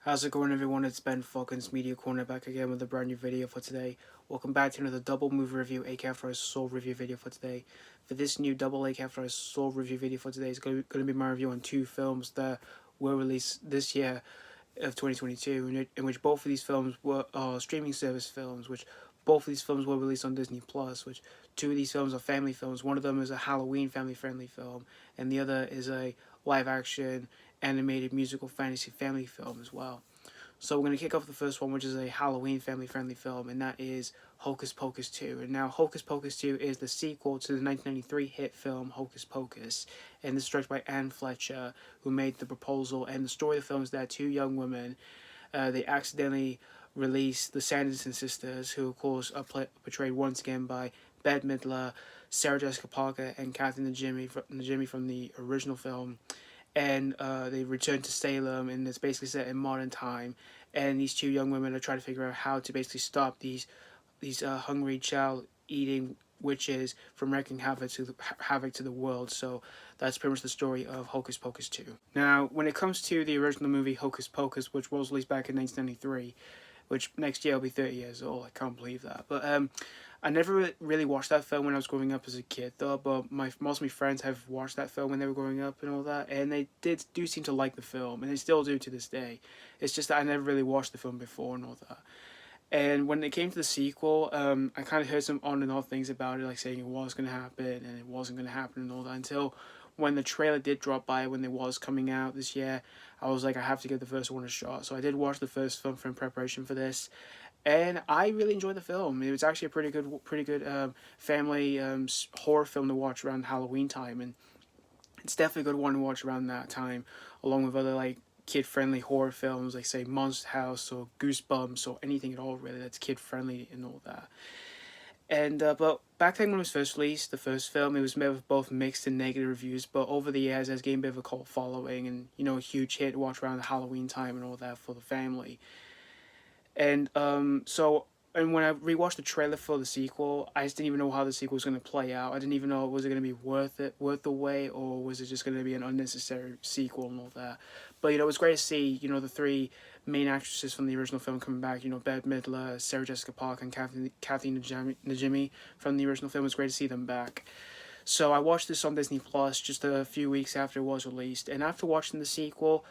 How's it going, everyone? It's Ben Falcon's Media Corner back again with a brand new video for today. Welcome back to another double movie review, aka for a Soul review video for today. For this new double aka for a Soul review video for today, it's going to be my review on two films that were released this year of 2022, in which both of these films were streaming service films, which both of these films were released on Disney Plus, which two of these films are family films. One of them is a Halloween family-friendly film, and the other is a live-action animated musical fantasy family film as well. So we're going to kick off the first one, which is a Halloween family-friendly film, and that is Hocus Pocus 2. And now Hocus Pocus 2 is the sequel to the 1993 hit film Hocus Pocus, and this is directed by Fletcher, who made The Proposal. And the story of the film is that two young women, they accidentally release the Sanderson sisters, who of course are portrayed once again by Bette Midler, Sarah Jessica Parker, and Kathy Najimy from the original film. And they return to Salem, and it's basically set in modern time. And these two young women are trying to figure out how to basically stop these hungry child-eating witches from wreaking havoc to the world. So that's pretty much the story of Hocus Pocus 2. Now, when it comes to the original movie Hocus Pocus, which was released back in 1993, which next year will be 30 years old. I can't believe that. But I never really watched that film when I was growing up as a kid, though. But most of my friends have watched that film when they were growing up and all that, and they do seem to like the film, and they still do to this day. It's just that I never really watched the film before and all that. And when it came to the sequel, I kind of heard some on and off things about it, like saying it was going to happen and it wasn't going to happen and all that, until when the trailer did drop by when it was coming out this year. I was like, I have to give the first one a shot. So I did watch the first film in preparation for this, and I really enjoyed the film. It was actually a pretty good family horror film to watch around Halloween time, and it's definitely a good one to watch around that time, along with other like kid-friendly horror films like say Monster House or Goosebumps or anything at all really that's kid-friendly and all that. And but back then when it was first released, the first film, it was met with both mixed and negative reviews. But over the years, it's gained a bit of a cult following, and a huge hit to watch around the Halloween time and all that for the family. And and when I rewatched the trailer for the sequel, I just didn't even know how the sequel was going to play out. I didn't even know, was it going to be worth the wait, or was it just going to be an unnecessary sequel and all that. But it was great to see the three main actresses from the original film coming back. Bette Midler, Sarah Jessica Parker, and Kathy Najimy from the original film. It was great to see them back. So I watched this on Disney Plus just a few weeks after it was released, and after watching the sequel,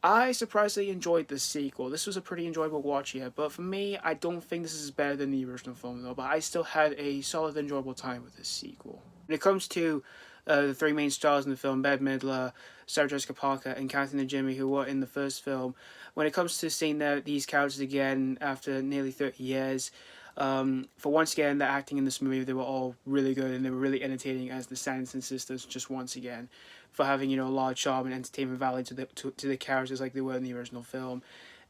I surprisingly enjoyed the sequel. This was a pretty enjoyable watch here, but for me, I don't think this is better than the original film though, but I still had a solid enjoyable time with this sequel. When it comes to the three main stars in the film, Bette Midler, Sarah Jessica Parker, and Kathy Najimy, who were in the first film, when it comes to seeing these characters again after nearly 30 years, for once again, the acting in this movie, they were all really good, and they were really entertaining as the Sanderson sisters, just once again, for having, a large charm and entertainment value to the characters like they were in the original film.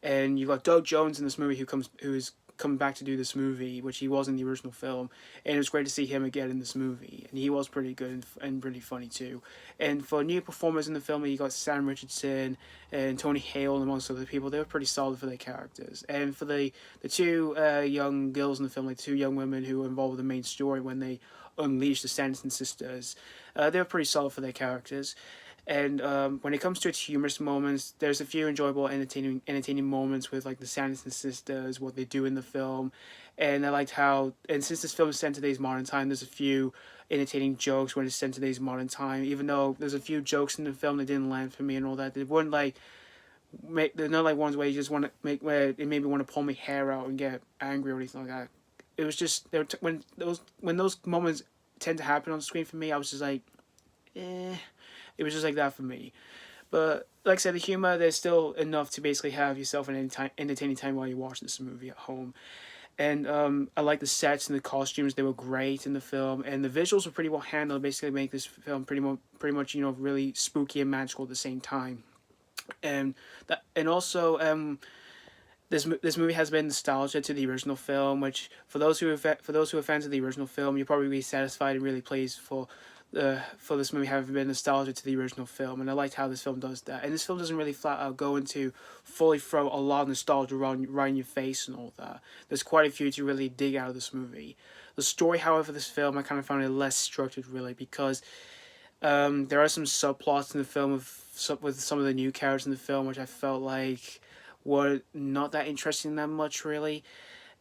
And you've got Doug Jones in this movie who is coming back to do this movie, which he was in the original film, and it was great to see him again in this movie, and he was pretty good and pretty funny too. And for new performers in the film, you got Sam Richardson and Tony Hale, amongst other people. They were pretty solid for their characters. And for the two young girls in the film, like two young women who were involved with the main story when they unleashed the Sanderson sisters, they were pretty solid for their characters. And when it comes to its humorous moments, there's a few enjoyable, entertaining moments with like the Sanderson sisters, what they do in the film, and I liked how. And since this film is set in today's modern time, there's a few entertaining jokes when it's set in today's modern time. Even though there's a few jokes in the film that didn't land for me and all that, they weren't like. They're not like ones where you just want to make where it made me want to pull my hair out and get angry or anything like that. It was just when those moments tend to happen on screen for me, I was just like, eh. It was just like that for me. But like I said, the humor, there's still enough to basically have yourself an entertaining time while you watch this movie at home. And I like the sets and the costumes. They were great in the film. And the visuals were pretty well handled. Basically make this film pretty much really spooky and magical at the same time. And also this movie has been nostalgia to the original film, which for those who are fans of the original film, you'll probably be satisfied and really pleased for this movie having been nostalgia to the original film, and I liked how this film does that. And this film doesn't really flat out go into fully throw a lot of nostalgia right in your face and all that. There's quite a few to really dig out of this movie. The story, however, this film I kind of found it less structured really because there are some subplots in the film with some of the new characters in the film which I felt like were not that interesting that much really,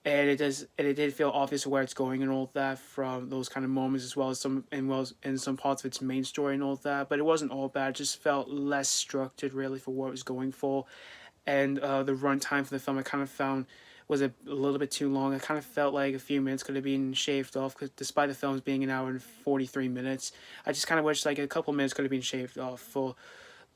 and it did feel obvious where it's going and all that from those kind of moments as well as in some parts of its main story and all that. But it wasn't all bad. It just felt less structured really for what it was going for, and the runtime for the film I kind of found was a little bit too long. I kind of felt like a few minutes could have been shaved off, because despite the films being an hour and 43 minutes, I just kind of wish like a couple minutes could have been shaved off for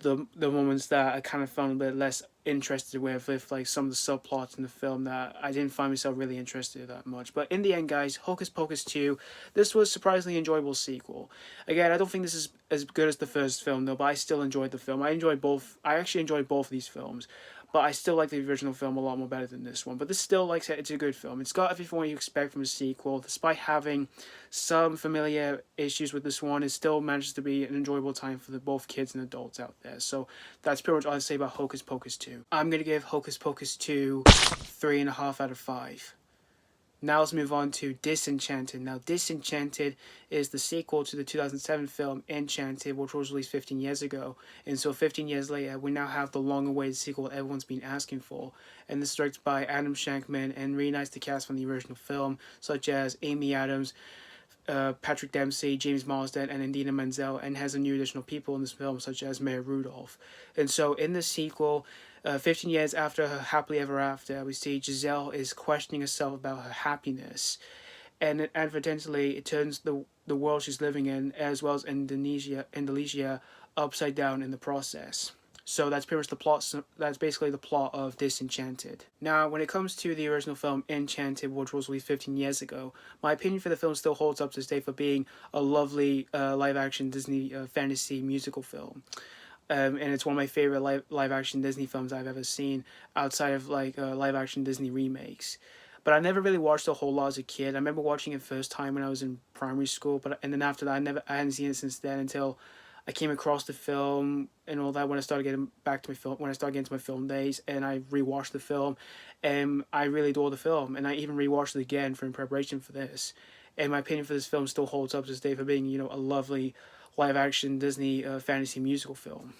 the moments that I kind of found a bit less interested with like some of the subplots in the film that I didn't find myself really interested in that much. But in the end, guys, Hocus Pocus 2, this was a surprisingly enjoyable sequel. Again, I don't think this is as good as the first film though, but I still enjoyed the film. I actually enjoyed both of these films. But I still like the original film a lot more better than this one. But this still, like I said, it's a good film. It's got everything you expect from a sequel. Despite having some familiar issues with this one, it still manages to be an enjoyable time for both kids and adults out there. So that's pretty much all I say about Hocus Pocus 2. I'm going to give Hocus Pocus 2 3.5 out of 5. Now let's move on to Disenchanted. Now, Disenchanted is the sequel to the 2007 film Enchanted, which was released 15 years ago. And so 15 years later, we now have the long-awaited sequel everyone's been asking for. And this is directed by Adam Shankman and reunites the cast from the original film, such as Amy Adams, Patrick Dempsey, James Marsden, and Idina Menzel, and has a new additional people in this film, such as Mayor Rudolph. And so in the sequel, 15 years after her Happily Ever After, we see Giselle is questioning herself about her happiness, and evidently it turns the world she's living in, as well as Indonesia, upside down in the process. So that's pretty much the plot. That's basically the plot of Disenchanted. Now, when it comes to the original film Enchanted, which was released 15 years ago, my opinion for the film still holds up to this day for being a lovely live-action Disney fantasy musical film. And it's one of my favorite live-action Disney films I've ever seen, outside of like live-action Disney remakes. But I never really watched a whole lot as a kid. I remember watching it first time when I was in primary school, and then after that, I hadn't seen it since then until I came across the film and all that when I started getting into my film days, and I rewatched the film, and I really adore the film, and I even rewatched it again in preparation for this. And my opinion for this film still holds up to this day for being, a lovely live-action Disney fantasy musical film.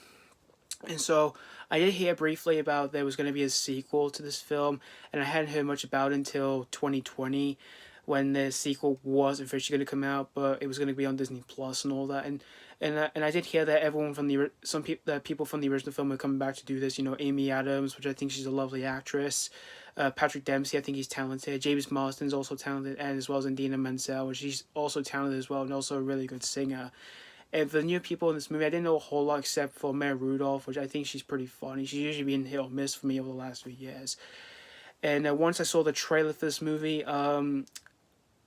And so I did hear briefly about there was going to be a sequel to this film, and I hadn't heard much about it until 2020 when the sequel was officially going to come out, but it was going to be on Disney Plus and all that. And I did hear that everyone from people from the original film are coming back to do this. Amy Adams, which I think she's a lovely actress. Patrick Dempsey, I think he's talented. James Marsden's also talented, and as well as Idina Menzel, which she's also talented as well, and also a really good singer. And for the new people in this movie, I didn't know a whole lot except for Mayor Rudolph, which I think she's pretty funny. She's usually been hit or miss for me over the last few years. And once I saw the trailer for this movie,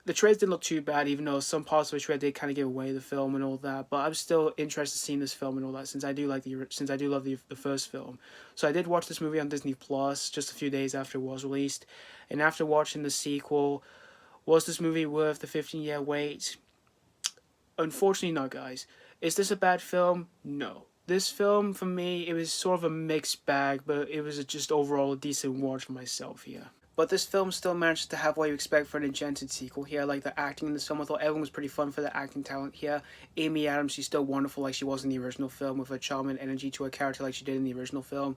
the trailers didn't look too bad, even though some parts of the trailer did kind of give away the film and all that. But I'm still interested in seeing this film and all that, since I do love the first film. So I did watch this movie on Disney Plus just a few days after it was released. And after watching the sequel, was this movie worth the 15-year wait? Unfortunately not, guys. Is this a bad film? No. This film, for me, it was sort of a mixed bag, but it was just overall a decent watch for myself here. But this film still managed to have what you expect for an Enchanted sequel here. Like the acting in this film, I thought everyone was pretty fun for the acting talent here. Amy Adams, she's still wonderful like she was in the original film, with her charm and energy to her character like she did in the original film.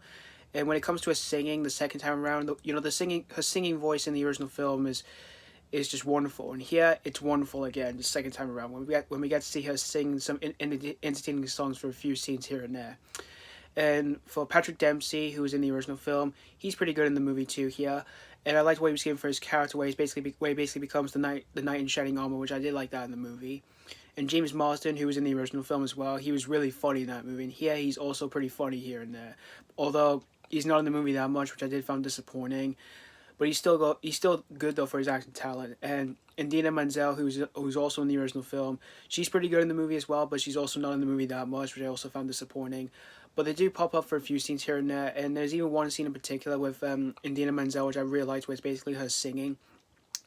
And when it comes to her singing the second time around, her singing voice in the original film is just wonderful, and here it's wonderful again the second time around when we get to see her sing some entertaining songs for a few scenes here and there. And for Patrick Dempsey, who was in the original film, he's pretty good in the movie too here. And I liked what he was given for his character, where he basically becomes the knight in shining armor, which I did like that in the movie. And James Marsden, who was in the original film as well, he was really funny in that movie, and here he's also pretty funny here and there. Although he's not in the movie that much, which I did find disappointing. But he's still good though for his acting talent. And Idina Menzel, who's also in the original film, she's pretty good in the movie as well, but she's also not in the movie that much, which I also found disappointing. but they do pop up for a few scenes here and there. And there's even one scene in particular with Idina Menzel, which I really liked, where it's basically her singing.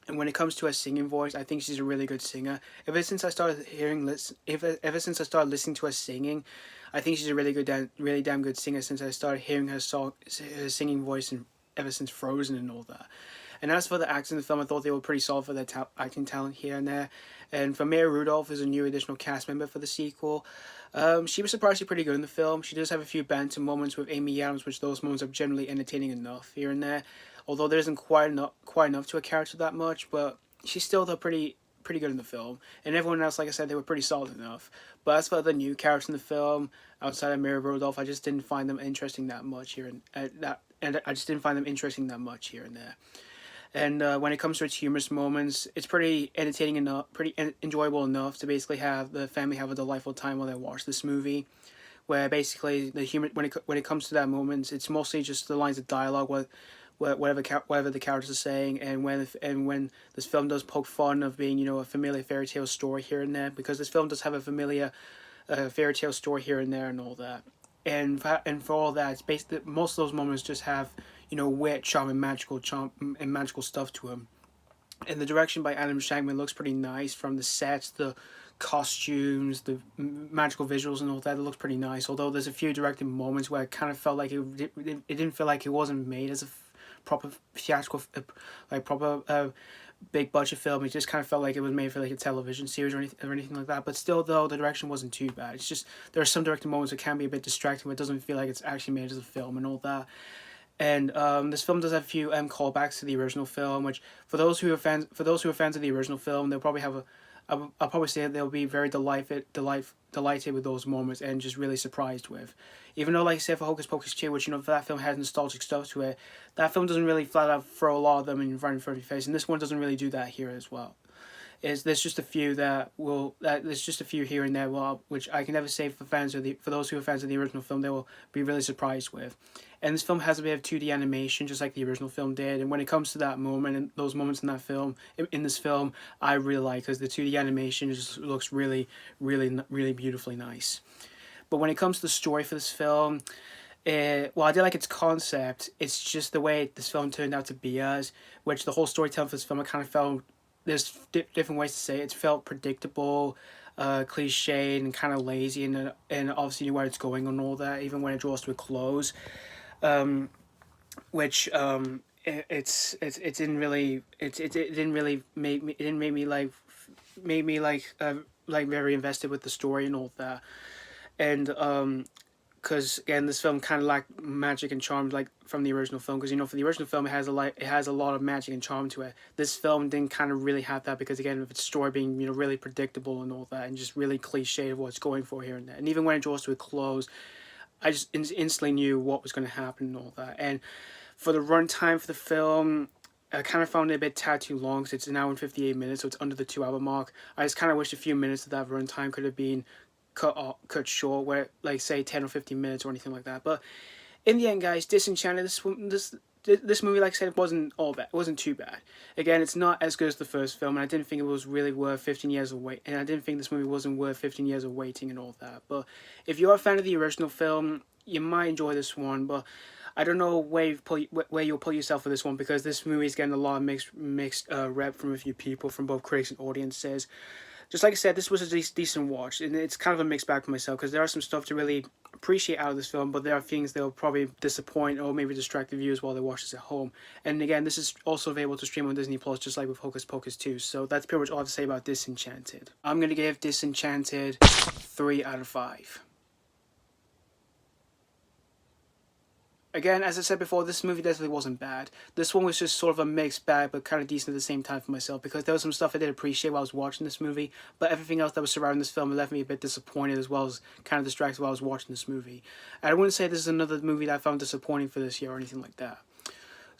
And when it comes to her singing voice, I think she's a really good singer. Ever since I started listening to her singing, I think she's a really damn good singer. Since I started hearing her singing voice, and ever since Frozen and all that. And as for the actors in the film, I thought they were pretty solid for their acting talent here and there. And for Maya Rudolph, who's a new additional cast member for the sequel, she was surprisingly pretty good in the film. She does have a few banter moments with Amy Adams, which those moments are generally entertaining enough here and there. Although there isn't quite enough to a character that much, but she's still pretty good in the film. And everyone else, like I said, they were pretty solid enough. But as for the new characters in the film, outside of Maya Rudolph, I just didn't find them interesting that much here and I just didn't find them interesting that much here and there. And when it comes to its humorous moments, it's pretty entertaining enough, enjoyable enough to basically have the family have a delightful time while they watch this movie. Where basically the humor, when it comes to that moment, it's mostly just the lines of dialogue, whatever the characters are saying, and when this film does poke fun of being a familiar fairy tale story here and there, because this film does have a familiar fairy tale story here and there and all that. And for all that, it's basically most of those moments just have wit, charm, and magical stuff to them. And the direction by Adam Shankman looks pretty nice, from the sets, the costumes, the magical visuals, and all that. It looks pretty nice. Although there's a few directing moments where it kind of felt like it didn't feel like it wasn't made as a proper theatrical, proper big budget film. It just kind of felt like it was made for like a television series or anything like that. But still, though, the direction wasn't too bad. It's just there are some directing moments that can be a bit distracting, but it doesn't feel like it's actually made as a film and all that. And this film does have a few callbacks to the original film, which for those who are fans of the original film, they'll probably have I'll probably say they'll be very delighted with those moments and just really surprised with. Even though, like I said, for Hocus Pocus 2, which for that film has nostalgic stuff to it, that film doesn't really flat out throw a lot of them in front of your face, and this one doesn't really do that here as well. There's just a few here and there, which I can never say for those who are fans of the original film, they will be really surprised with. And this film has a bit of 2D animation, just like the original film did. And when it comes to that moment and those moments in that film, in this film, I really like, because the 2D animation just looks really, really, really beautifully nice. But when it comes to the story for this film, while I did like its concept, it's just the way this film turned out to be as, which the whole storytelling for this film, I kind of felt, there's different ways to say it. It felt predictable, cliched, and kind of lazy, and obviously knew where it's going and all that, even when it draws to a close. Which it didn't really make me very invested with the story and all that. And because again, this film kind of lacked magic and charm like from the original film, because for the original film it has a lot of magic and charm to it. This film didn't kind of really have that, because again, of its story being really predictable and all that, and just really cliche of what it's going for here and there. And even when it draws to a close, I just instantly knew what was going to happen and all that. And for the runtime for the film, I kind of found it a bit tad too long, because it's an hour and 58 minutes, so it's under the 2-hour mark. I just kind of wish a few minutes of that runtime could have been cut short, where like say 10 or 15 minutes or anything like that. But in the end, guys, Disenchanted, this movie, like I said, wasn't all bad. It wasn't too bad. Again, it's not as good as the first film, and I didn't think it was really worth 15 years of wait. And I didn't think this movie wasn't worth 15 years of waiting and all that. But if you're a fan of the original film, you might enjoy this one. But I don't know where you'll put yourself for this one, because this movie is getting a lot of mixed rep from a few people, from both critics and audiences. Just like I said, this was a decent watch, and it's kind of a mixed bag for myself, because there are some stuff to really appreciate out of this film, but there are things that will probably disappoint or maybe distract the viewers while they watch this at home. And again, this is also available to stream on Disney Plus, just like with Hocus Pocus 2. So that's pretty much all I have to say about Disenchanted. I'm going to give Disenchanted 3 out of 5. Again, as I said before, this movie definitely wasn't bad. This one was just sort of a mixed bag, but kind of decent at the same time for myself, because there was some stuff I did appreciate while I was watching this movie, but everything else that was surrounding this film left me a bit disappointed, as well as kind of distracted while I was watching this movie. And I wouldn't say this is another movie that I found disappointing for this year or anything like that.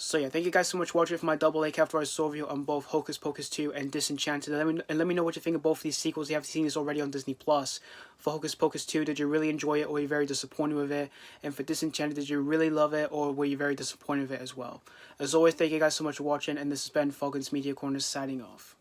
So yeah, thank you guys so much for watching for my double A after I saw review on both Hocus Pocus 2 and Disenchanted. And let me know what you think of both of these sequels. You have seen this already on Disney Plus. For Hocus Pocus 2, did you really enjoy it, or were you very disappointed with it? And for Disenchanted, did you really love it, or were you very disappointed with it as well? As always, thank you guys so much for watching, and this has been Falcon's Media Corner signing off.